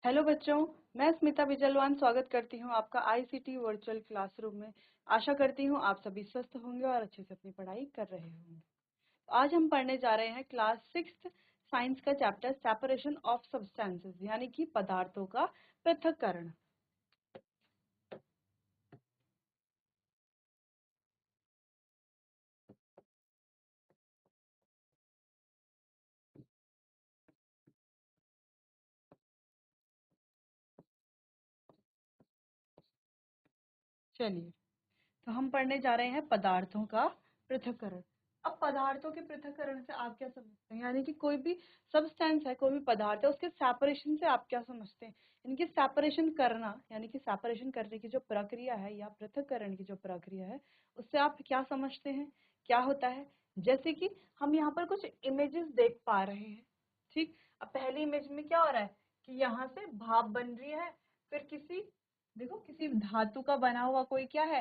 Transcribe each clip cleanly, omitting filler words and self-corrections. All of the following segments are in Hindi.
हेलो बच्चों, मैं स्मिता बिजलवान स्वागत करती हूँ आपका आईसीटी वर्चुअल क्लासरूम में। आशा करती हूँ आप सभी स्वस्थ होंगे और अच्छे से अपनी पढ़ाई कर रहे होंगे। आज हम पढ़ने जा रहे हैं क्लास 6 साइंस का चैप्टर सेपरेशन ऑफ सब्सटेंसेस यानी कि पदार्थों का पृथक्करण। चलिए, तो हम पढ़ने जा रहे हैं पदार्थों का पृथक्करण। अब पदार्थों के पृथक्करण से आप क्या समझते हैं, यानी कि कोई भी सब्सटेंस है, कोई भी पदार्थ है, उसके सेपरेशन से आप क्या समझते हैं। इनकी सेपरेशन करना यानी कि सेपरेशन करने की जो प्रक्रिया है या पृथक्करण की जो प्रक्रिया है, उससे आप क्या समझते हैं, क्या होता है। जैसे कि हम यहाँ पर कुछ इमेजेस देख पा रहे हैं। ठीक, अब पहली इमेज में क्या हो रहा है कि यहाँ से भाप बन रही है। फिर किसी, देखो, किसी धातु का बना हुआ कोई क्या है,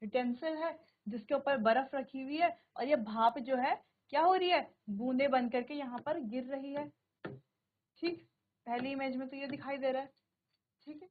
यूटेंसिल है, जिसके ऊपर बर्फ रखी हुई है और ये भाप जो है क्या हो रही है, बूंदे बन करके यहाँ पर गिर रही है। ठीक, पहली इमेज में तो ये दिखाई दे रहा है। ठीक है,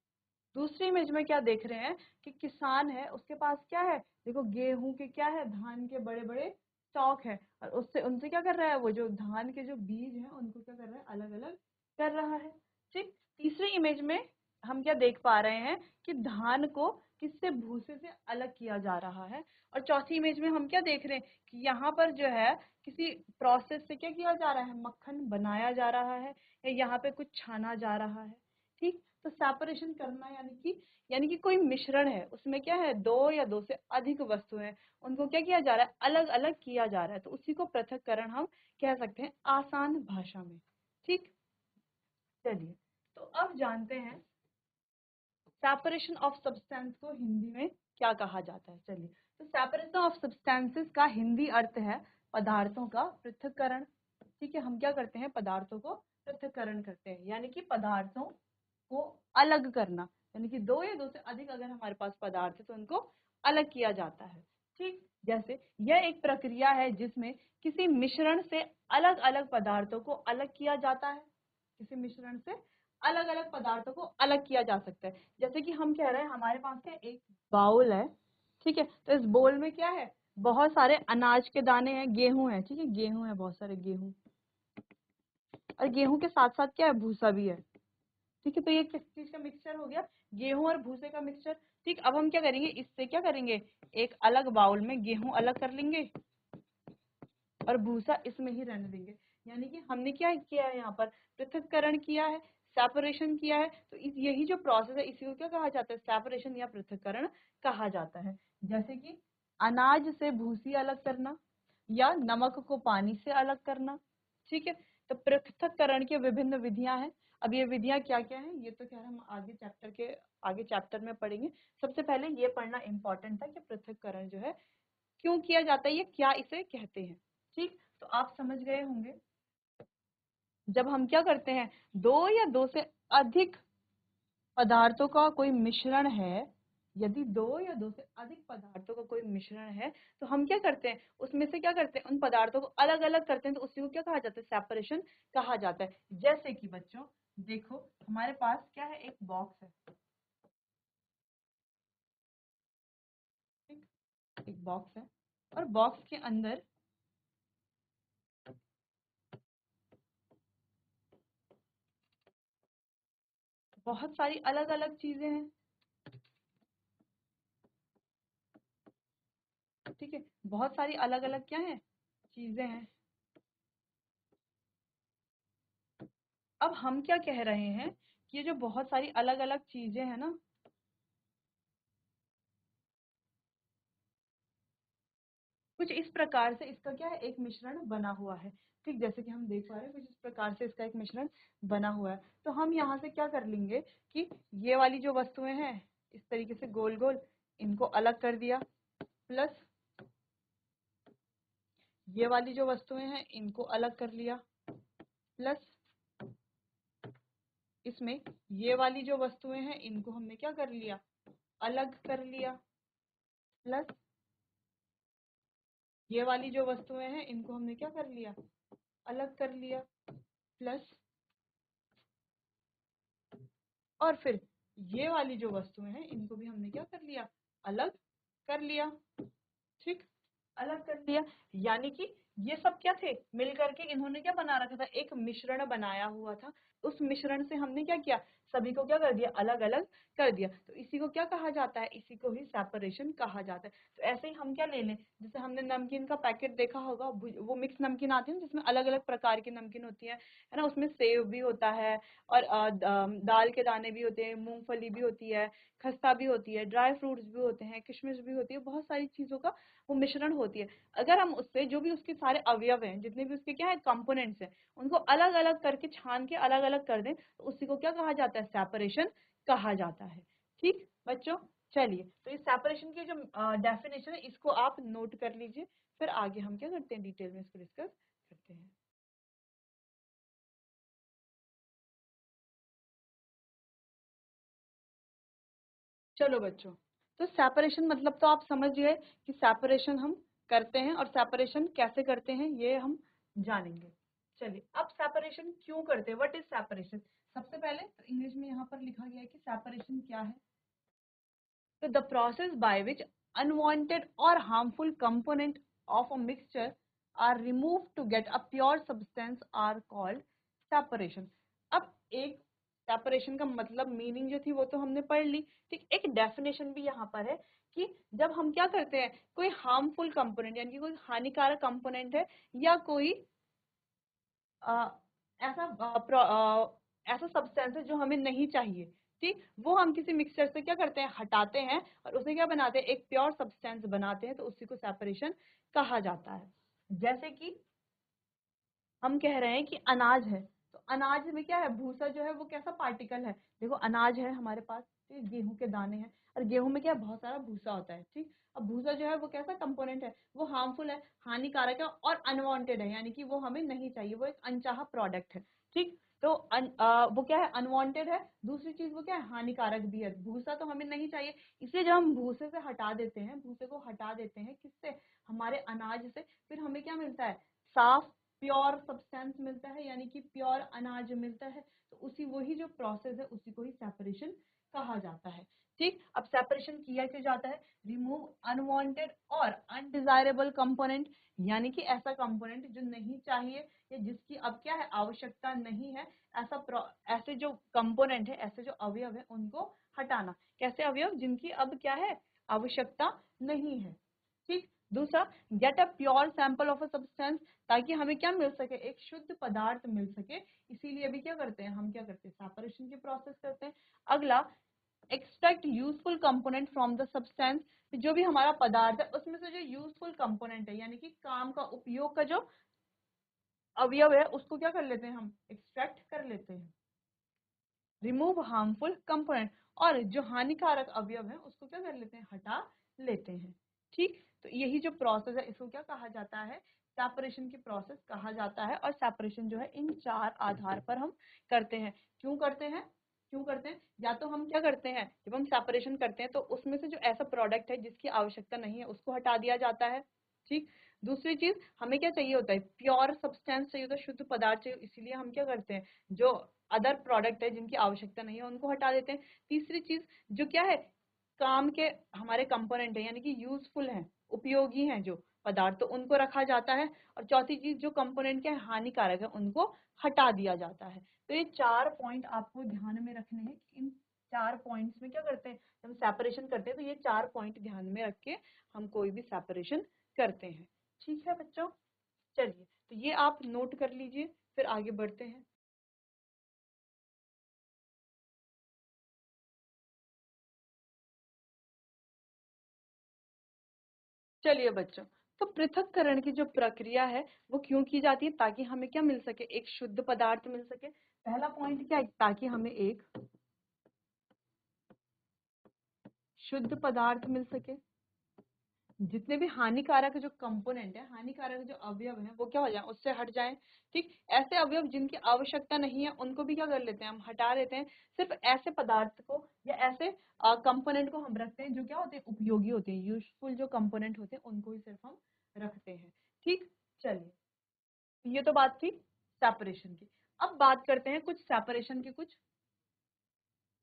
दूसरी इमेज में क्या देख रहे हैं कि किसान है, उसके पास क्या है, देखो गेहूं के क्या है, धान के बड़े बड़े स्टॉक है और उससे उनसे क्या कर रहा है, वो जो धान के जो बीज हैं उनको क्या कर रहा है, अलग अलग कर रहा है। ठीक, तीसरी इमेज में हम क्या देख पा रहे हैं कि धान को किससे, भूसे से अलग किया जा रहा है। और चौथी इमेज में हम क्या देख रहे हैं कि यहाँ पर जो है किसी प्रोसेस से क्या किया जा रहा है, मक्खन बनाया जा रहा है या यहाँ पे कुछ छाना जा रहा है। ठीक, तो सेपरेशन करना यानी कि कोई मिश्रण है, उसमें क्या है, दो या दो से अधिक वस्तुएं हैं, उनको क्या किया जा रहा है, अलग अलग किया जा रहा है, तो उसी को पृथक्करण हम कह सकते हैं आसान भाषा में। ठीक, चलिए, तो अब जानते हैं सेपरेशन ऑफ सब्सटेंस को हिंदी में क्या कहा जाता है। चलिए, तो सेपरेशन ऑफ सब्सटेंसेस का हिंदी अर्थ है पदार्थों का पृथक्करण। ठीक है, हम क्या करते हैं, पदार्थों को पृथक्करण करते हैं, यानी कि पदार्थों को अलग करना, यानी कि दो या दो से अधिक अगर हमारे पास पदार्थ है तो उनको अलग किया जाता है। ठीक, जैसे यह एक प्रक्रिया है जिसमें किसी मिश्रण से अलग अलग पदार्थों को अलग किया जाता है। किसी मिश्रण से अलग अलग पदार्थों को अलग किया जा सकता है। जैसे कि हम कह रहे हैं हमारे पास क्या एक बाउल है। ठीक है, तो इस बाउल में क्या है, बहुत सारे अनाज के दाने हैं, गेहूं है। ठीक है, गेहूं है, बहुत सारे गेहूं, और गेहूं के साथ साथ क्या है, भूसा भी है। ठीक है, तो ये किस चीज का मिक्सचर हो गया, गेहूं और भूसे का मिक्सचर। ठीक, अब हम क्या करेंगे, इससे क्या करेंगे, एक अलग बाउल में गेहूं अलग कर लेंगे और भूसा इसमें ही रहने देंगे। यानी कि हमने क्या किया है, यहाँ पर पृथक्करण किया है, सेपरेशन किया है। तो यही जो प्रोसेस है इसी को क्या कहा जाता है, सेपरेशन या पृथक्करण कहा जाता है। जैसे कि अनाज से भूसी अलग करना या नमक को पानी से अलग करना। ठीक है, तो पृथक्करण की विभिन्न विधियां हैं। अब ये विधियां क्या क्या हैं, ये तो खैर हम आगे चैप्टर में पढ़ेंगे। सबसे पहले ये पढ़ना इंपॉर्टेंट था कि पृथक्करण जो है क्यों किया जाता है, ये क्या इसे कहते हैं। ठीक, तो आप समझ गए होंगे, जब हम क्या करते हैं, दो या दो से अधिक पदार्थों का कोई मिश्रण है, यदि दो या दो से अधिक पदार्थों का कोई मिश्रण है, तो हम क्या करते हैं, उसमें से क्या करते हैं, उन पदार्थों को अलग अलग करते हैं, तो उसी को क्या कहा जाता है, सेपरेशन कहा जाता है। जैसे कि बच्चों देखो, हमारे पास क्या है, एक बॉक्स है। ठीक, एक बॉक्स है और बॉक्स के अंदर बहुत सारी अलग अलग चीजें हैं। ठीक है, बहुत सारी अलग अलग क्या है, चीजें हैं। अब हम क्या कह रहे हैं कि ये जो बहुत सारी अलग अलग चीजें हैं ना, कुछ इस प्रकार से इसका क्या है, एक मिश्रण बना हुआ है। ठीक, जैसे कि हम देख पा रहे हैं कुछ इस प्रकार से इसका एक मिश्रण बना हुआ है। तो हम यहाँ से क्या कर लेंगे कि ये वाली जो वस्तुएं हैं इस तरीके से गोल गोल, इनको अलग कर दिया, प्लस ये वाली जो वस्तुएं हैं इनको अलग कर लिया, प्लस इसमें ये वाली जो वस्तुएं हैं इनको हमने क्या कर लिया, अलग कर लिया, प्लस ये वाली जो वस्तुएं हैं इनको हमने क्या कर लिया, अलग कर लिया, प्लस और फिर ये वाली जो वस्तुएं हैं इनको भी हमने क्या कर लिया, अलग कर लिया। ठीक, अलग कर दिया। यानी कि ये सब क्या थे, मिल करके इन्होंने क्या बना रखा था, एक मिश्रण बनाया हुआ था। उस मिश्रण से हमने क्या किया, सभी को क्या कर दिया, अलग अलग कर दिया। तो इसी को क्या कहा जाता है, इसी को ही सेपरेशन कहा जाता है। तो ऐसे ही हम क्या ले लें, जैसे हमने नमकीन का पैकेट देखा होगा, वो मिक्स नमकीन आती है जिसमें अलग अलग प्रकार की नमकीन होती है ना, उसमें सेव भी होता है और दाल के दाने भी होते हैं, मूंगफली भी होती है, खस्ता भी होती है, ड्राई फ्रूट्स भी होते हैं, किशमिश भी होती है, बहुत सारी चीजों का वो मिश्रण होती है। अगर हम उससे जो भी उसके सारे अवयव हैं, जितने भी उसके क्या है कंपोनेंट्स हैं, उनको अलग अलग करके छान के अलग अलग कर दें, तो उसी को क्या कहा जाता है, सेपरेशन कहा जाता है। ठीक बच्चों, चलिए तो इस सेपरेशन की जो डेफिनेशन है इसको आप नोट कर लीजिए, फिर आगे हम क्या करते हैं, डिटेल में इसको डिस्कस करते हैं। चलो बच्चों, तो सेपरेशन मतलब तो आप समझ गए कि सेपरेशन हम करते हैं और सेपरेशन कैसे करते हैं ये हम जानेंगे। चलिए, अब सेपरेशन क्यों करते हैं, व्हाट इज सेपरेशन। सबसे पहले तो इंग्लिश में यहाँ पर लिखा गया है कि सेपरेशन क्या है। तो the process by which unwanted और harmful component of a mixture are remove to get a pure substance are called separation. अब एक सेपरेशन का मतलब मीनिंग जो थी वो तो हमने पढ़ ली। ठीक, एक डेफिनेशन भी यहाँ पर है कि जब हम क्या करते हैं, कोई हार्मफुल कंपोनेंट यानी कि कोई हानिकारक कंपोनेंट है या कोई अ, ऐसा ऐसा सब्सटेंस है जो हमें नहीं चाहिए, ठीक, वो हम किसी मिक्सचर से क्या करते हैं, हटाते हैं और उसे क्या बनाते हैं, एक प्योर सब्सटेंस बनाते हैं, तो उसी को सेपरेशन कहा जाता है। जैसे कि हम कह रहे हैं कि अनाज है, तो अनाज में क्या है, भूसा जो है वो कैसा पार्टिकल है। देखो अनाज है हमारे पास, ठीक, गेहूं के दाने हैं और गेहूं में क्या है, बहुत सारा भूसा होता है। ठीक, अब भूसा जो है वो कैसा कंपोनेंट है, वो हार्मफुल है, हानिकारक है और अनवांटेड है, यानी कि वो हमें नहीं चाहिए, वो एक अनचाहा प्रोडक्ट है। ठीक, तो वो क्या है, अनवांटेड है। दूसरी चीज वो क्या है, हानिकारक भी है। भूसा तो हमें नहीं चाहिए, इसलिए जब हम भूसे से हटा देते हैं, भूसे को हटा देते हैं किससे, हमारे अनाज से, फिर हमें क्या मिलता है, साफ प्योर सब्सटेंस मिलता है, यानी कि प्योर अनाज मिलता है। तो उसी वही जो प्रोसेस है उसी को ही सेपरेशन कहा जाता है। ठीक, अब सेपरेशन किया क्यों जाता है, रिमूव अनवांटेड और अनडिजायरेबल कंपोनेंट, यानी कि ऐसा कंपोनेंट जो नहीं चाहिए या जिसकी अब क्या है, आवश्यकता नहीं है, ऐसे जो कंपोनेंट है, ऐसे जो अवयव है उनको हटाना। कैसे अवयव, जिनकी अब क्या है, आवश्यकता नहीं है। ठीक, दूसरा, gate a pure sample of a substance, ताकि हमें क्या मिल सके, एक शुद्ध पदार्थ मिल सके। इसीलिए अभी क्या करते हैं, हम क्या करते हैं, सेपरेशन की प्रोसेस करते हैं। अगला, extract useful component from the substance, जो भी हमारा पदार्थ है उसमें से जो यूजफुल कंपोनेंट है, यानी कि काम का, उपयोग का जो अवयव है, उसको क्या कर लेते हैं, हम एक्सट्रैक्ट कर लेते हैं। रिमूव हार्मफुल कंपोनेंट, और जो हानिकारक अवयव है उसको क्या कर लेते हैं, हटा लेते हैं। ठीक, तो यही जो प्रोसेस है इसको क्या कहा जाता है, सेपरेशन की प्रोसेस कहा जाता है। और सेपरेशन जो है इन चार आधार पर हम करते हैं। क्यों करते हैं, क्यों करते हैं, या तो हम क्या करते हैं, जब हम सेपरेशन करते हैं तो उसमें से जो ऐसा प्रोडक्ट है जिसकी आवश्यकता नहीं है उसको हटा दिया जाता है। ठीक, दूसरी चीज, हमें क्या चाहिए होता है, प्योर सब्सटेंस चाहिए होता है, शुद्ध पदार्थ चाहिए, इसीलिए हम क्या करते हैं, जो अदर प्रोडक्ट है जिनकी आवश्यकता नहीं है उनको हटा देते हैं। तीसरी चीज, जो क्या है, काम के हमारे कंपोनेंट है, यानी कि यूजफुल है, उपयोगी हैं जो पदार्थ, तो उनको रखा जाता है। और चौथी चीज, जो कंपोनेंट के हानिकारक है उनको हटा दिया जाता है। तो ये चार पॉइंट आपको ध्यान में रखने हैं कि इन चार पॉइंट्स में क्या करते हैं, जब सेपरेशन करते हैं तो ये चार पॉइंट ध्यान में रख के हम कोई भी सेपरेशन करते हैं। ठीक है बच्चों, चलिए तो ये आप नोट कर लीजिए, फिर आगे बढ़ते हैं। चलिए बच्चों, तो पृथक्करण की जो प्रक्रिया है वो क्यों की जाती है, ताकि हमें क्या मिल सके, एक शुद्ध पदार्थ मिल सके। पहला पॉइंट क्या है, ताकि हमें एक शुद्ध पदार्थ मिल सके, जितने भी हानिकारक जो कंपोनेंट है, हानिकारक जो अवयव है वो क्या हो जाए, उससे हट जाए। ठीक, ऐसे अवयव जिनकी आवश्यकता नहीं है उनको भी क्या कर लेते हैं, हम हटा देते हैं। सिर्फ ऐसे पदार्थ को या ऐसे कंपोनेंट को हम रखते हैं जो क्या होते हैं, उपयोगी होते हैं, यूजफुल जो कंपोनेंट होते हैं उनको ही सिर्फ हम रखते हैं। ठीक, चलिए, ये तो बात थी सेपरेशन की। अब बात करते हैं कुछ सेपरेशन के कुछ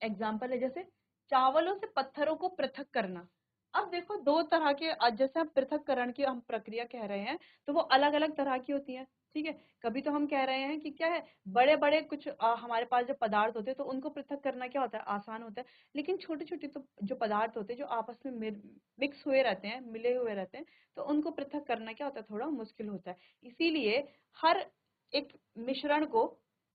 एग्जाम्पल है जैसे चावलों से पत्थरों को पृथक करना। अब देखो दो तरह के जैसे हम पृथक्करण की हम प्रक्रिया कह रहे हैं तो वो अलग अलग तरह की होती है। ठीक है, कभी तो हम कह रहे हैं कि क्या है, बड़े बड़े कुछ हमारे पास जो पदार्थ होते हैं तो उनको पृथक करना क्या होता है, आसान होता है। लेकिन छोटे छोटे तो जो पदार्थ होते हैं जो आपस में मिक्स हुए रहते हैं, मिले हुए रहते हैं, तो उनको पृथक करना क्या होता है, थोड़ा मुश्किल होता है। इसीलिए हर एक मिश्रण को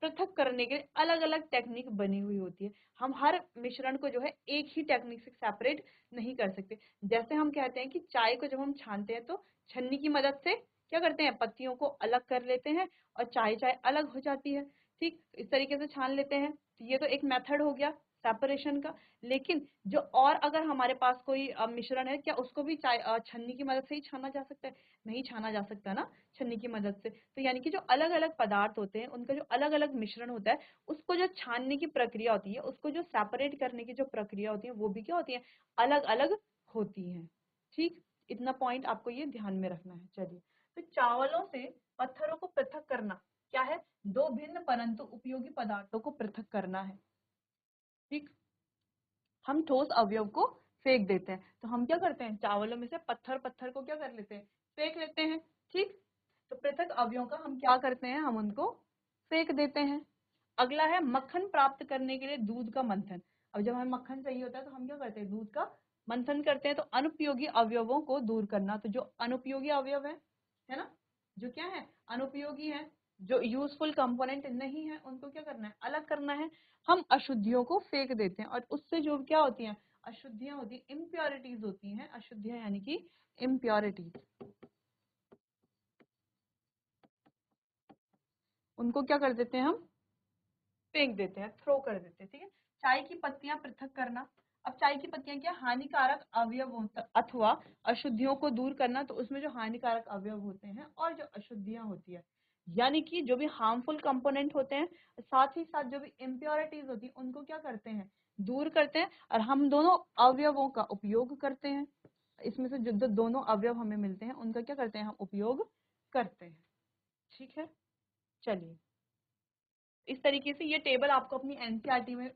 पृथक करने के अलग अलग टेक्निक बनी हुई होती है। हम हर मिश्रण को जो है एक ही टेक्निक से सेपरेट नहीं कर सकते। जैसे हम कहते हैं कि चाय को जब हम छानते हैं तो छन्नी की मदद से क्या करते हैं, पत्तियों को अलग कर लेते हैं और चाय चाय अलग हो जाती है। ठीक, इस तरीके से छान लेते हैं, तो ये तो एक मेथड हो गया सेपरेशन का। लेकिन जो और अगर हमारे पास कोई मिश्रण है, क्या उसको भी चाय छन्नी की मदद से ही छाना जा सकता है? नहीं छाना जा सकता ना छन्नी की मदद से। तो यानी कि जो अलग अलग पदार्थ होते हैं उनका जो अलग अलग मिश्रण होता है, उसको जो छानने की प्रक्रिया होती है, उसको जो सेपरेट करने की जो प्रक्रिया होती है, वो भी क्या होती है, अलग अलग होती हैं। ठीक, इतना पॉइंट आपको ये ध्यान में रखना है। चलिए, तो चावलों से पत्थरों को पृथक करना क्या है, दो भिन्न परंतु उपयोगी पदार्थों को पृथक करना है। ठीक, हम ठोस अवयव को फेंक देते हैं, तो हम क्या करते हैं, चावलों में से पत्थर पत्थर को क्या कर लेते हैं, फेंक लेते हैं। ठीक, तो पृथक अवयवों का हम क्या करते हैं, हम उनको फेंक देते हैं। अगला है मक्खन प्राप्त करने के लिए दूध का मंथन। अब जब हमें मक्खन चाहिए होता है तो हम क्या करते हैं, दूध का मंथन करते हैं। तो अनुपयोगी अवयवों को दूर करना, तो जो अनुपयोगी अवयव है ना, जो क्या है, अनुपयोगी है, जो यूजफुल कंपोनेंट नहीं है, उनको क्या करना है, अलग करना है। हम अशुद्धियों को फेंक देते हैं और उससे जो क्या होती हैं, अशुद्धियां होती हैं, इम्प्योरिटीज होती हैं, अशुद्धियां यानी कि इम्प्योरिटीज, उनको क्या कर देते हैं, हम फेंक देते हैं, थ्रो कर देते हैं। ठीक है, चाय की पत्तियां पृथक करना। अब चाय की पत्तियां क्या, हानिकारक अवयवों अथवा अशुद्धियों को दूर करना। तो उसमें जो हानिकारक अवयव होते हैं और जो अशुद्धियां होती है, यानी कि जो भी हार्मफुल कंपोनेंट होते हैं, साथ ही साथ जो भी इम्प्योरिटीज होती है, उनको क्या करते हैं, दूर करते हैं। और हम दोनों अवयवों का उपयोग करते हैं। इसमें से जो दोनों अवयव हमें मिलते हैं उनका क्या करते हैं, हम उपयोग करते हैं। ठीक है, चलिए, इस तरीके से ये टेबल आपको अपनी एनसीईआरटी में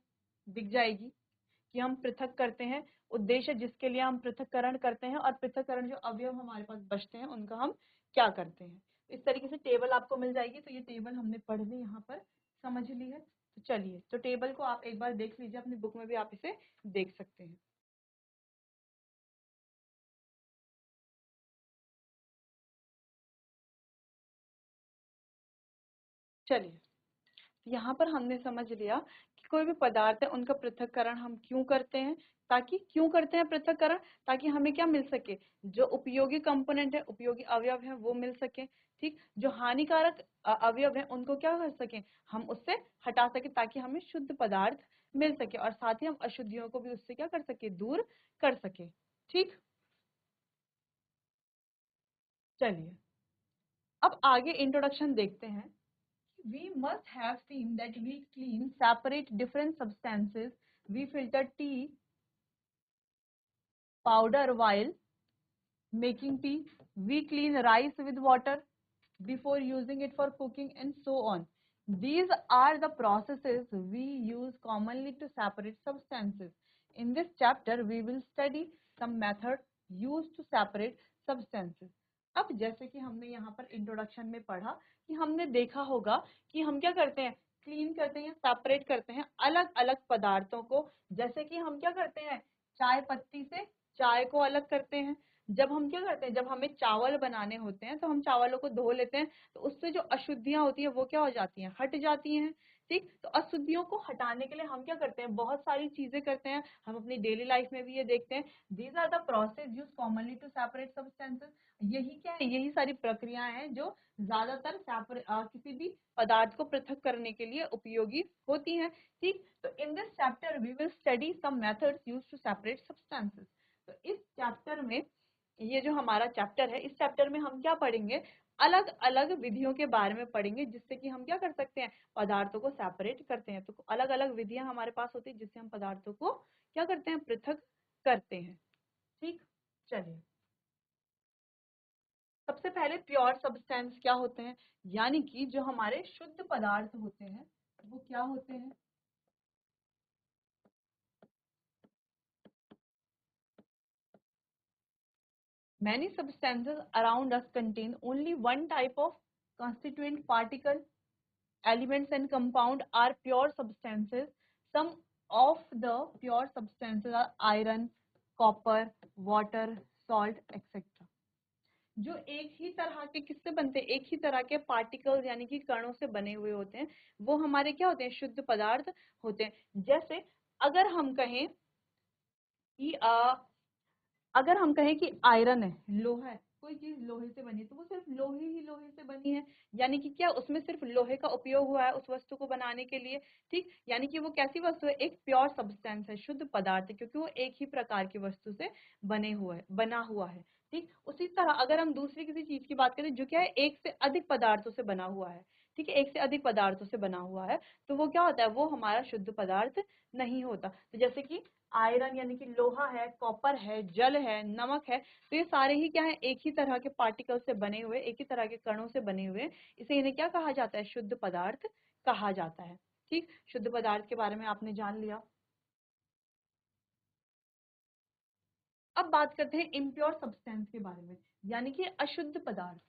दिख जाएगी कि हम पृथक करते हैं, उद्देश्य जिसके लिए हम पृथक्करण करते हैं, और पृथक्करण जो अवयव हमारे पास बचते हैं उनका हम क्या करते हैं। इस तरीके से टेबल आपको मिल जाएगी। तो ये टेबल हमने पढ़ ली, यहाँ पर समझ ली है। तो चलिए, तो टेबल को आप एक बार देख लीजिए, अपनी बुक में भी आप इसे देख सकते हैं। चलिए, यहाँ पर हमने समझ लिया कि कोई भी पदार्थ है उनका पृथक्करण हम क्यों करते हैं, ताकि क्यों करते हैं पृथक्करण, ताकि हमें क्या मिल सके, जो उपयोगी कंपोनेंट है, उपयोगी अवयव है, वो मिल सके। ठीक, जो हानिकारक अवयव है उनको क्या कर सके, हम उससे हटा सके, ताकि हमें शुद्ध पदार्थ मिल सके, और साथ ही हम अशुद्धियों को भी उससे क्या कर सके, दूर कर सके। ठीक, चलिए, अब आगे इंट्रोडक्शन देखते हैं। We must have seen that we clean separate different substances. We filter tea powder while making tea. We clean rice with water before using it for cooking, and so on. These are the processes we use commonly to separate substances. In this chapter, we will study some method used to separate substances. अब जैसे कि हमने यहाँ पर इंट्रोडक्शन में पढ़ा कि हमने देखा होगा कि हम क्या करते हैं, क्लीन करते हैं, सेपरेट करते हैं अलग अलग पदार्थों को। जैसे कि हम क्या करते हैं, चाय पत्ती से चाय को अलग करते हैं। जब हम क्या करते हैं, जब हमें चावल बनाने होते हैं तो हम चावलों को धो लेते हैं, तो उससे जो अशुद्धियां होती है वो क्या हो जाती हैं, हट जाती हैं। ठीक, तो अशुद्धियों को हटाने के लिए हम क्या करते हैं, बहुत सारी चीजें करते हैं। हम अपनी डेली लाइफ में भी ये देखते हैं। These are the process use commonly to separate substances. यही क्या है, यही सारी प्रक्रियाएं हैं जो ज्यादातर किसी भी पदार्थ को पृथक करने के लिए उपयोगी होती हैं। ठीक, तो in this chapter we will study some methods used to separate substances. तो इस चैप्टर में, ये जो हमारा चैप्टर है, इस चैप्टर में हम क्या पढ़ेंगे, अलग अलग विधियों के बारे में पढ़ेंगे जिससे कि हम क्या कर सकते हैं, पदार्थों को सेपरेट करते हैं। तो अलग अलग विधियां हमारे पास होती है जिससे हम पदार्थों को क्या करते हैं, पृथक करते हैं। ठीक, चलिए, सबसे पहले प्योर सब्सटेंस क्या होते हैं, यानी कि जो हमारे शुद्ध पदार्थ होते हैं वो क्या होते हैं। Many substances around us contain only one type of constituent particle. Elements and compound are pure substances. Some of the pure substances are iron, copper, water, salt, etc. जो एक ही तरह के किससे बनते हैं, एक ही तरह के पार्टिकल्स यानी कि कणों से बने हुए होते हैं, वो हमारे क्या होते हैं, शुद्ध पदार्थ होते हैं। जैसे अगर हम कहें कि अगर हम कहें कि आयरन है, लोहा है, कोई चीज लोहे से बनी है तो वो सिर्फ लोहे ही लोहे से बनी है, यानी कि क्या उसमें सिर्फ लोहे का उपयोग हुआ है उस वस्तु को बनाने के लिए, ठीक, यानी कि वो कैसी वस्तु है, एक प्योर सब्सटेंस है, शुद्ध पदार्थ है, क्योंकि वो एक ही प्रकार की वस्तु से बना हुआ है, ठीक। उसी तरह अगर हम दूसरी किसी चीज की बात करें जो क्या है, एक से अधिक पदार्थों से बना हुआ है, ठीक है, एक से अधिक पदार्थों से बना हुआ है, तो वो क्या होता है, वो हमारा शुद्ध पदार्थ नहीं होता। तो जैसे कि आयरन यानी कि लोहा है, कॉपर है, जल है, नमक है, तो ये सारे ही क्या है, एक ही तरह के पार्टिकल से बने हुए, एक ही तरह के कणों से बने हुए, इसे इन्हें क्या कहा जाता है, शुद्ध पदार्थ कहा जाता है, ठीक। शुद्ध पदार्थ के बारे में आपने जान लिया। अब बात करते हैं इम्प्योर सब्सटेंस के बारे में, यानी कि अशुद्ध पदार्थ।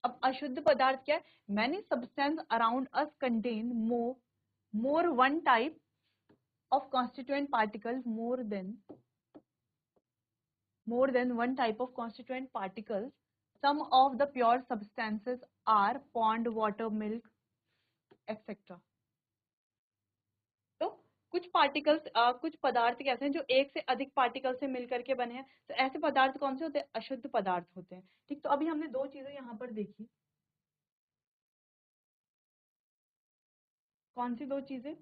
अब अशुद्ध पदार्थ क्या है, many substance around us contain more one type of constituent particles more than one type of constituent particles. Some of the pure substances are pond water, milk, etc. तो कुछ पार्टिकल्स कुछ पदार्थ कैसे हैं जो एक से अधिक पार्टिकल से मिलकर के बने हैं, तो ऐसे पदार्थ कौन से होते हैं, अशुद्ध पदार्थ होते हैं, ठीक। तो अभी हमने दो चीजें यहाँ पर देखी, कौन सी दो चीजें,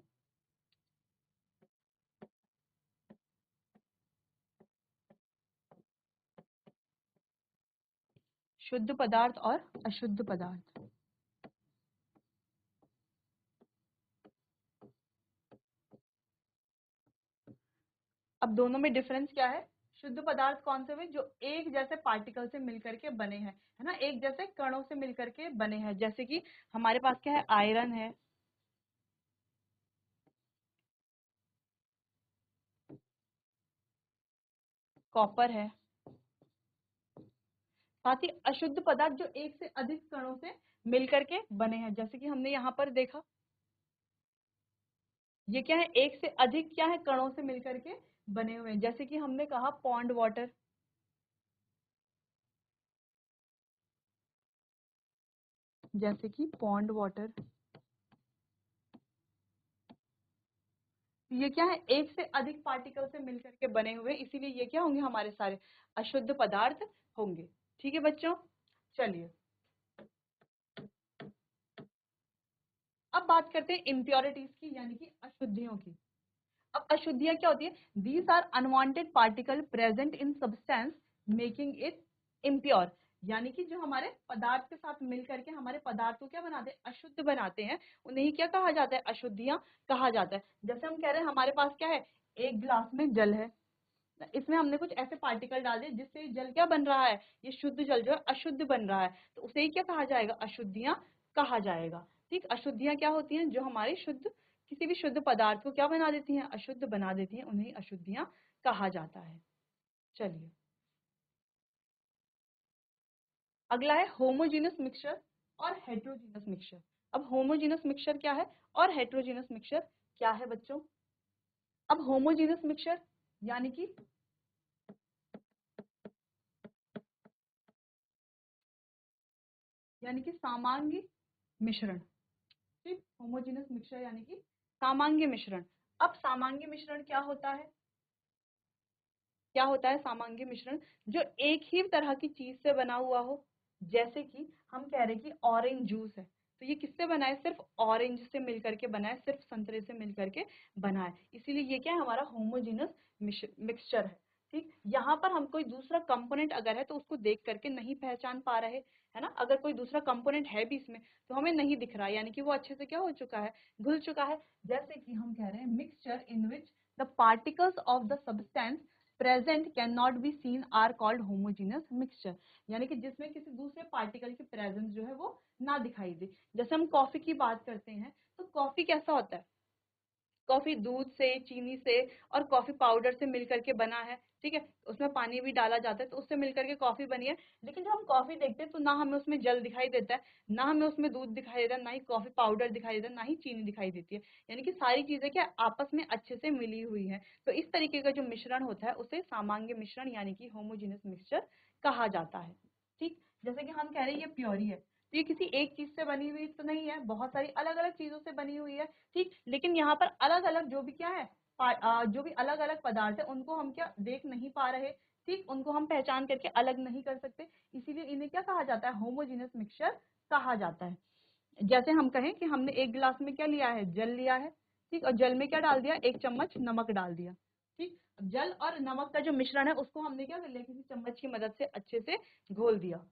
शुद्ध पदार्थ और अशुद्ध पदार्थ। अब दोनों में डिफरेंस क्या है, शुद्ध पदार्थ कौन से हुए, जो एक जैसे पार्टिकल से मिलकर के बने हैं, है ना, एक जैसे कणों से मिलकर के बने हैं, जैसे कि हमारे पास क्या है, आयरन है, कॉपर है। साथ ही अशुद्ध पदार्थ जो एक से अधिक कणों से मिलकर के बने हैं, जैसे कि हमने यहाँ पर देखा, ये क्या है, एक से अधिक क्या है, कणों से मिलकर के बने हुए हैं, जैसे कि हमने कहा पॉन्ड वाटर, जैसे कि पॉन्ड वाटर, ये क्या है, एक से अधिक पार्टिकल से मिलकर के बने हुए, इसीलिए ये क्या होंगे, हमारे सारे अशुद्ध पदार्थ होंगे, ठीक है बच्चों। चलिए अब बात करते हैं इम्प्योरिटीज की, यानी कि अशुद्धियों की। अब अशुद्धियां क्या होती है, these are unwanted particle present in substance making it impure, यानी कि जो हमारे पदार्थ के साथ मिल करके हमारे पदार्थ को क्या बनाते हैं, अशुद्ध बनाते हैं, उन्हें ही क्या कहा जाता है, अशुद्धियां कहा जाता है। जैसे हम कह रहे हैं हमारे पास क्या है, एक गिलास में जल है, इसमें हमने कुछ ऐसे पार्टिकल डाल दिए जिससे जल क्या बन रहा है, ये शुद्ध जल जो है अशुद्ध बन रहा है, तो उसे ही क्या कहा जाएगा, अशुद्धियां कहा जाएगा, ठीक। अशुद्धियां क्या होती हैं, जो हमारी शुद्ध किसी भी शुद्ध पदार्थ को क्या बना देती हैं, अशुद्ध बना देती हैं, उन्हें अशुद्धियां कहा जाता है। चलिए अगला है होमोजीनस मिक्सचर और हेट्रोजीनस मिक्सचर। अब होमोजीनस मिक्सचर क्या है और हेट्रोजीनस मिक्सचर क्या है बच्चों। अब होमोजीनस मिक्सचर यानी कि सामांगी मिश्रण, ठीक। होमोजीनस मिक्सचर यानी कि सामांगी मिश्रण। अब सामांगी मिश्रण क्या होता है, क्या होता है सामांगी मिश्रण, जो एक ही तरह की चीज से बना हुआ हो, जैसे कि हम कह रहे हैं कि ऑरेंज जूस है, तो ये किससे बना है, सिर्फ ऑरेंज से मिलकर के बना है, सिर्फ संतरे से मिलकर के बना है, इसीलिए ये क्या है, हमारा होमोजीनस मिक्सचर है, ठीक। यहाँ पर हम कोई दूसरा कंपोनेंट अगर है तो उसको देख करके नहीं पहचान पा रहे, है ना, अगर कोई दूसरा कंपोनेंट है भी इसमें तो हमें नहीं दिख रहा, यानी कि वो अच्छे से क्या हो चुका है, घुल चुका है। जैसे कि हम कह रहे हैं mixture in which the particles of the substance present can not be seen are called homogeneous mixture, यानी कि जिसमें किसी दूसरे पार्टिकल की प्रेजेंस जो है वो ना दिखाई दे। जैसे हम कॉफी की बात करते हैं तो कॉफी कैसा होता है, कॉफी दूध से, चीनी से और कॉफी पाउडर से मिलकर के बना है, ठीक है, उसमें पानी भी डाला जाता है तो उससे मिलकर के कॉफी बनी है। लेकिन जब हम कॉफी देखते हैं तो ना हमें उसमें जल दिखाई देता है, ना हमें उसमें दूध दिखाई देता है, ना ही कॉफी पाउडर दिखाई देता है, ना ही चीनी दिखाई देती है। यानी कि सारी चीजें क्या आपस में अच्छे से मिली हुई है। तो इस तरीके का जो मिश्रण होता है उसे सामांग मिश्रण यानी कि होमोजेनियस मिक्सचर कहा जाता है। ठीक, जैसे कि हम कह रहे हैं ये प्योरी है, तो ये किसी एक चीज से बनी हुई तो नहीं है, बहुत सारी अलग अलग चीजों से बनी हुई है। ठीक, लेकिन यहाँ पर अलग अलग जो भी क्या है, जो भी अलग अलग पदार्थ है उनको हम क्या देख नहीं पा रहे। ठीक, उनको हम पहचान करके अलग नहीं कर सकते, इसीलिए इन्हें क्या कहा जाता है, होमोजेनियस मिक्सचर कहा जाता है। जैसे हम कहें कि हमने एक गिलास में क्या लिया है, जल लिया है, ठीक, और जल में क्या डाल दिया, एक चम्मच नमक डाल दिया। ठीक, जल और नमक का जो मिश्रण है उसको हमने क्या कर लिया, किसी चम्मच की मदद से अच्छे से घोल दिया।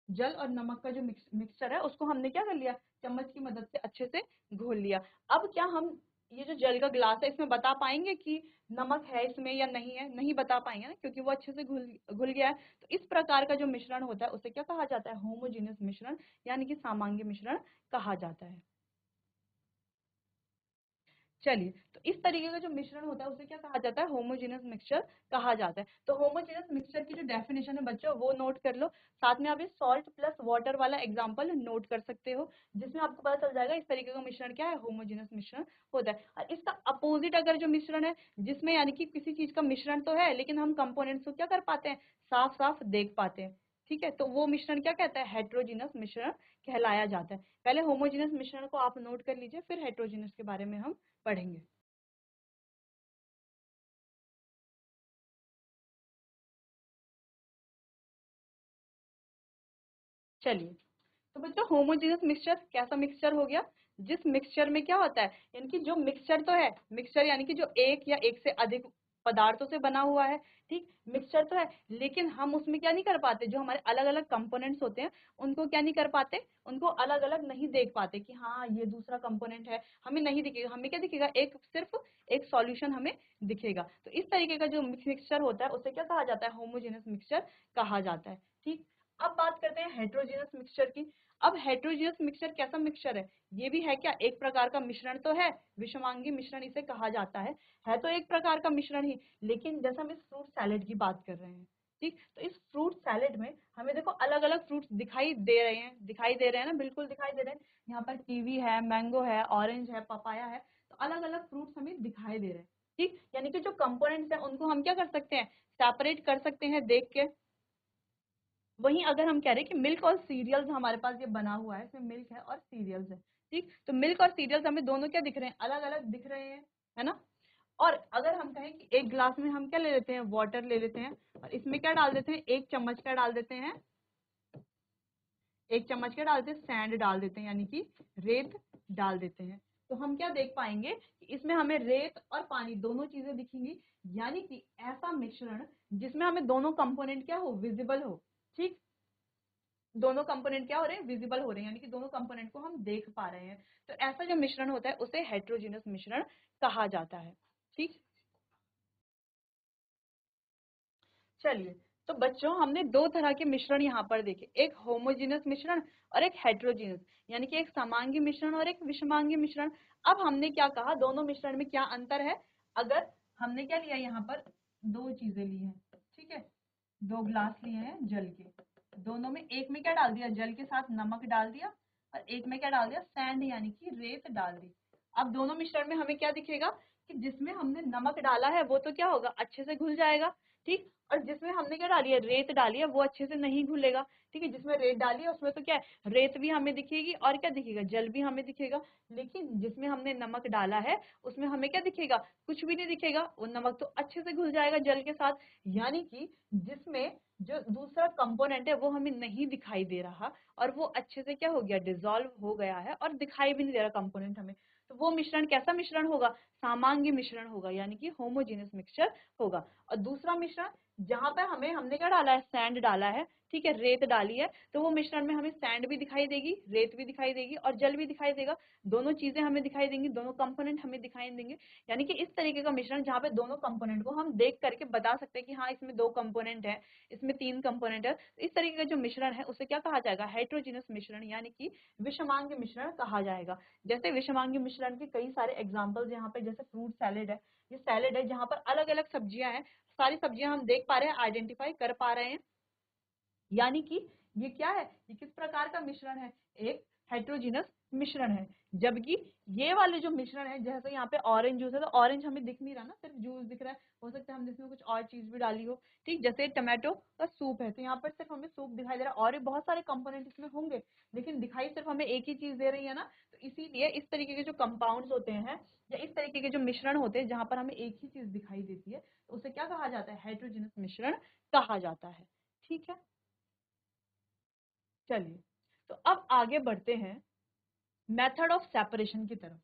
जल और नमक का जो मिक्सचर है उसको हमने क्या कर लिया, चम्मच की मदद से अच्छे से घोल लिया। अब क्या हम ये जो जल का ग्लास है इसमें बता पाएंगे कि नमक है इसमें या नहीं है, नहीं बता पाएंगे ना, क्योंकि वो अच्छे से घुल घुल गया है। तो इस प्रकार का जो मिश्रण होता है उसे क्या कहा जाता है, होमोजेनियस मिश्रण यानी कि सामान्य मिश्रण कहा जाता है। चलिए, तो इस तरीके का जो मिश्रण होता है उसे क्या कहा जाता है, होमोजेनियस मिक्सचर कहा जाता है। तो होमोजेनियस मिक्सचर की जो डेफिनेशन है बच्चों वो नोट कर लो, साथ में आप ये सॉल्ट प्लस वाटर वाला एग्जांपल नोट कर सकते हो, जिसमें आपको पता चल जाएगा इस तरीके का मिश्रण क्या है, होमोजेनियस मिश्रण होता है। और इसका अपोजिट अगर जो मिश्रण है, जिसमें यानी कि किसी चीज का मिश्रण तो है लेकिन हम कंपोनेंट्स को क्या कर पाते हैं, साफ साफ देख पाते हैं, ठीक है, तो वो मिश्रण क्या कहता है, हेट्रोजीनस मिश्रण कहलाया जाता है। पहले होमोजेनियस मिश्रण को आप नोट कर लीजिए, फिर हेट्रोजीनस के बारे में हम पढ़ेंगे। चलिए, तो बच्चों होमोजेनियस मिक्सचर कैसा मिक्सचर हो गया, जिस मिक्सचर में क्या होता है, यानी कि जो मिक्सचर तो है, मिक्सचर यानी कि जो एक या एक से अधिक पदार्थों से बना हुआ है, ठीक, मिक्सचर तो है, लेकिन हम उसमें क्या नहीं कर पाते, जो हमारे अलग अलग कंपोनेंट्स होते हैं उनको क्या नहीं कर पाते, उनको अलग अलग नहीं देख पाते कि हाँ ये दूसरा कंपोनेंट है, हमें नहीं दिखेगा, हमें क्या दिखेगा, एक सिर्फ एक सॉल्यूशन हमें दिखेगा। तो इस तरीके का जो मिक्सचर होता है उसे क्या कहा जाता है, होमोजेनियस मिक्सचर कहा जाता है। ठीक, अब बात करते हैं हेट्रोजीनियस मिक्सचर की। अब हेट्रोजीनियस मिक्सचर कैसा मिक्सचर है, ये भी है क्या, एक प्रकार का मिश्रण तो है, विषमांगी मिश्रण इसे कहा जाता है तो एक प्रकार का मिश्रण ही, लेकिन जैसे हम इस फ्रूट सैलेड की बात कर रहे हैं, ठीक, तो इस फ्रूट सैलेड में हमें देखो अलग अलग फ्रूट्स दिखाई दे रहे हैं, दिखाई दे रहे हैं ना, बिल्कुल दिखाई दे रहे हैं। यहाँ पर कीवी है, मैंगो है, ऑरेंज है, पपाया है, तो अलग अलग फ्रूट्स हमें दिखाई दे रहे हैं। ठीक, यानी कि जो कंपोनेंट्स है उनको हम क्या कर सकते हैं, सेपरेट कर सकते हैं देख के। वहीं अगर हम कह रहे हैं कि मिल्क और सीरियल्स हमारे पास ये बना हुआ है, इसमें मिल्क है और सीरियल्स है, ठीक, तो मिल्क और सीरियल्स हमें दोनों क्या दिख रहे हैं, अलग अलग दिख रहे हैं, है ना। और अगर हम कहें कि एक ग्लास में हम क्या ले लेते हैं, वाटर ले लेते हैं, और इसमें क्या डाल देते हैं, एक चम्मच क्या डाल देते हैं, एक चम्मच क्या डालते हैं, सैंड डाल देते हैं, यानी कि रेत डाल देते हैं। तो हम क्या देख पाएंगे कि इसमें हमें रेत और पानी दोनों चीजें दिखेंगी, यानी कि ऐसा मिश्रण जिसमें हमें दोनों कंपोनेंट क्या हो, विजिबल हो। ठीक, दोनों कंपोनेंट क्या हो रहे हैं, विजिबल हो रहे हैं, यानी कि दोनों कंपोनेंट को हम देख पा रहे हैं। तो ऐसा जो मिश्रण होता है उसे हेट्रोजीनस मिश्रण कहा जाता है। ठीक, चलिए, तो बच्चों हमने दो तरह के मिश्रण यहाँ पर देखे, एक होमोजीनस मिश्रण और एक हेट्रोजीनस, यानी कि एक समांगी मिश्रण और एक विषमांगी मिश्रण। अब हमने क्या कहा, दोनों मिश्रण में क्या अंतर है, अगर हमने क्या लिया, यहाँ पर दो चीजें ली हैं, ठीक है, दो ग्लास लिए हैं जल के, दोनों में एक में क्या डाल दिया, जल के साथ नमक डाल दिया, और एक में क्या डाल दिया, सैंड यानी कि रेत डाल दी। अब दोनों मिश्रण में हमें क्या दिखेगा कि जिसमें हमने नमक डाला है वो तो क्या होगा, अच्छे से घुल जाएगा, ठीक, और जिसमें हमने क्या डाली है, रेत डाली है, वो अच्छे से नहीं घुलेगा। ठीक है, जिसमें रेत डाली है उसमें तो क्या है, रेत भी हमें दिखेगी और क्या दिखेगा, जल भी हमें दिखेगा। लेकिन जिसमें हमने नमक डाला है उसमें हमें क्या दिखेगा, कुछ भी नहीं दिखेगा, वो नमक तो अच्छे से घुल जाएगा जल के साथ। यानी कि जिसमें जो दूसरा कंपोनेंट है वो हमें नहीं दिखाई दे रहा, और वो अच्छे से क्या हो गया, डिसॉल्व हो गया है, और दिखाई भी नहीं दे रहा कंपोनेंट हमें। तो वो मिश्रण कैसा मिश्रण होगा, सामांगी मिश्रण होगा, यानी कि होमोजेनियस मिक्सचर होगा। और दूसरा मिश्रण जहां पर हमने क्या डाला है, सैंड डाला है, ठीक है, रेत डाली है, तो वो मिश्रण में हमें सैंड भी दिखाई देगी, रेत भी दिखाई देगी और जल भी दिखाई देगा। दोनों चीजें हमें दिखाई देंगी, दोनों कंपोनेंट हमें दिखाई देंगे। यानी कि इस तरीके का मिश्रण जहाँ पे दोनों कंपोनेंट को हम देख करके बता सकते हैं कि हाँ इसमें 2 कंपोनेंट है, इसमें 3 कंपोनेंट है। इस तरीके का जो मिश्रण है उसे क्या कहा जाएगा? हेटेरोजेनस मिश्रण यानी कि विषमांग मिश्रण कहा जाएगा। जैसे विषमांग मिश्रण के कई सारे एग्जाम्पल्स यहाँ पे, जैसे फ्रूट सैलेड है, ये सैलेड है जहाँ पर अलग अलग सब्जियां हैं, सारी सब्जियां हम देख पा रहे हैं, आइडेंटिफाई कर पा रहे हैं। यानी कि ये क्या है, ये किस प्रकार का मिश्रण है? एक हेटेरोजेनस मिश्रण है। जबकि ये वाले जो मिश्रण है, जैसे यहाँ पे ऑरेंज जूस है, तो ऑरेंज हमें दिख नहीं रहा ना, सिर्फ जूस दिख रहा है, हो सकता है हमने इसमें कुछ और चीज भी डाली हो। ठीक, जैसे टमाटो का सूप है, तो यहाँ पर सिर्फ हमें सूप दिखाई दे रहा है, और भी बहुत सारे कंपोनेंट इसमें होंगे, लेकिन दिखाई सिर्फ हमें एक ही चीज दे रही है ना। तो इसीलिए इस तरीके के जो कंपाउंड्स होते हैं या इस तरीके के जो मिश्रण होते हैं जहां पर हमें एक ही चीज दिखाई देती है, तो उसे क्या कहा जाता है? हेटेरोजेनस मिश्रण कहा जाता है। ठीक है, चलिए, तो अब आगे बढ़ते हैं मेथड ऑफ सेपरेशन की तरफ।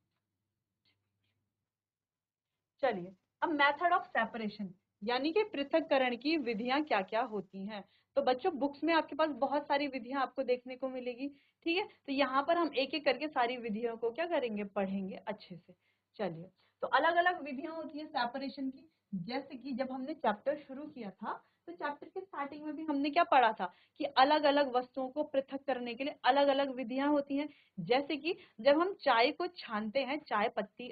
चलिए, अब मेथड ऑफ सेपरेशन यानी कि पृथक्करण की विधियां क्या क्या होती हैं। तो बच्चों, बुक्स में आपके पास बहुत सारी विधियां आपको देखने को मिलेगी। ठीक है, तो यहाँ पर हम एक एक करके सारी विधियों को क्या करेंगे? पढ़ेंगे अच्छे से। चलिए, तो अलग अलग विधियां होती है सेपरेशन की। जैसे कि जब हमने चैप्टर शुरू किया था, तो चैप्टर के स्टार्टिंग में भी हमने क्या पढ़ा था कि अलग अलग वस्तुओं को पृथक करने के लिए अलग अलग विधियां होती हैं। जैसे कि जब हम चाय को छानते हैं, चाय पत्ती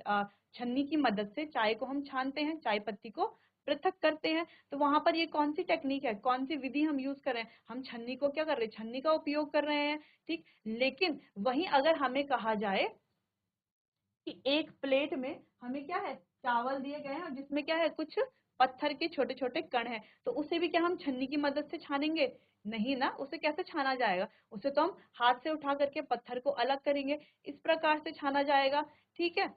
छन्नी की मदद से चाय को हम छानते हैं, चाय पत्ती को पृथक करते हैं, तो वहां पर ये कौन सी टेक्निक है, कौन सी विधि हम यूज कर रहे हैं? हम छन्नी को क्या कर रहे हैं? छन्नी का उपयोग कर रहे हैं। ठीक, लेकिन वहीं अगर हमें कहा जाए कि एक प्लेट में हमें क्या है? चावल दिए गए हैं और जिसमें क्या है? कुछ पत्थर के छोटे छोटे कण हैं, तो उसे भी क्या हम छन्नी की मदद से छानेंगे? नहीं ना, उसे कैसे छाना जाएगा? उसे तो हम हाथ से उठा करके पत्थर को अलग करेंगे, इस प्रकार से छाना जाएगा। ठीक है,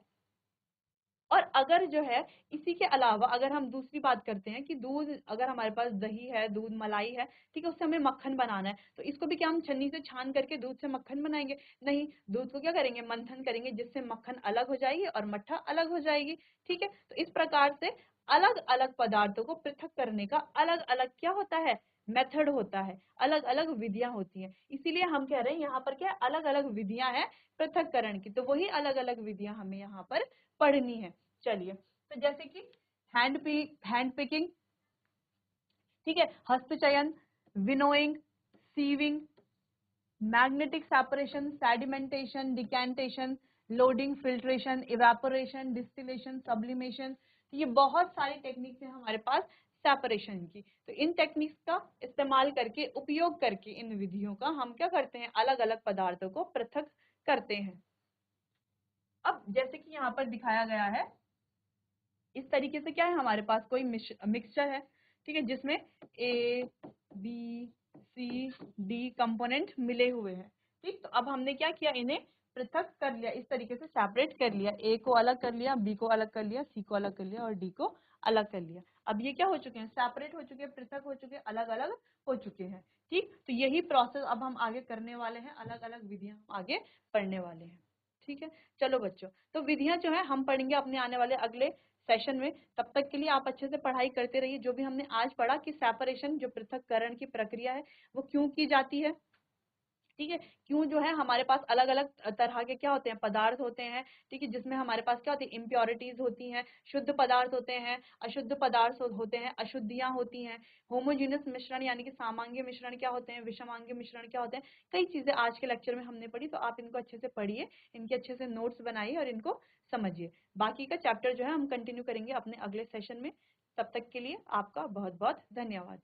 और अगर जो है इसी के अलावा अगर हम दूसरी बात करते हैं कि दूध, अगर हमारे पास दही है, दूध मलाई है, ठीक है, उससे हमें मक्खन बनाना है, तो इसको भी क्या हम छन्नी से छान करके दूध से मक्खन बनाएंगे? नहीं, दूध को क्या करेंगे? मंथन करेंगे, जिससे मक्खन अलग हो जाएगी और मट्ठा अलग हो जाएगी। ठीक है, तो इस प्रकार से अलग अलग पदार्थों को पृथक करने का अलग अलग क्या होता है? मेथड होता है, अलग अलग विधियां होती हैं। इसीलिए हम कह रहे हैं यहाँ पर क्या अलग अलग विधियां हैं पृथक्करण की, तो वही अलग अलग विधियां हमें यहाँ पर पढ़नी है। चलिए, तो जैसे कि हैंड पिकिंग, ठीक है, हस्तचयन, winnowing, sieving, magnetic separation, sedimentation, decantation, loading, filtration, evaporation, distillation, sublimation, तो ये बहुत सारी टेक्निक्स है हमारे पास सेपरेशन की। तो इन टेक्निक्स का इस्तेमाल करके, उपयोग करके, इन विधियों का हम क्या करते हैं? अलग अलग पदार्थों को पृथक करते हैं। अब जैसे कि यहाँ पर दिखाया गया है, इस तरीके से क्या है? हमारे पास कोई मिक्सचर है, ठीक है, जिसमें A B C D component मिले हुए हैं। ठीक, तो अब हमने क्या किया? इन्हें पृथक कर लिया, इस तरीके से सेपरेट कर लिया, ए को अलग कर लिया, बी को अलग कर लिया, सी को अलग कर लिया और डी को अलग कर लिया। अब ये क्या हो चुके हैं? सेपरेट हो चुके हैं, पृथक हो चुके हैं, अलग अलग हो चुके हैं। ठीक, तो यही प्रोसेस अब हम आगे करने वाले हैं, अलग अलग विधियां हम आगे पढ़ने वाले हैं। ठीक है, चलो बच्चों, तो विधियां जो है हम पढ़ेंगे अपने आने वाले अगले सेशन में। तब तक के लिए आप अच्छे से पढ़ाई करते रहिए। जो भी हमने आज पढ़ा कि सेपरेशन, जो पृथक्करण की प्रक्रिया है, वो क्यों की जाती है, ठीक है, क्यों जो है हमारे पास अलग अलग तरह के क्या होते हैं? पदार्थ होते हैं, ठीक है, जिसमें हमारे पास क्या होती है? इम्प्योरिटीज होती हैं, शुद्ध पदार्थ होते हैं, अशुद्ध पदार्थ होते हैं, अशुद्धियां होती हैं, होमोजीनियस मिश्रण यानी कि सामांगी मिश्रण क्या होते हैं, विषमांगी मिश्रण क्या होते हैं, कई चीजें आज के लेक्चर में हमने पढ़ी। तो आप इनको अच्छे से पढ़िए, इनके अच्छे से नोट्स बनाइए और इनको समझिए। बाकी का चैप्टर जो है हम कंटिन्यू करेंगे अपने अगले सेशन में। तब तक के लिए आपका बहुत बहुत धन्यवाद।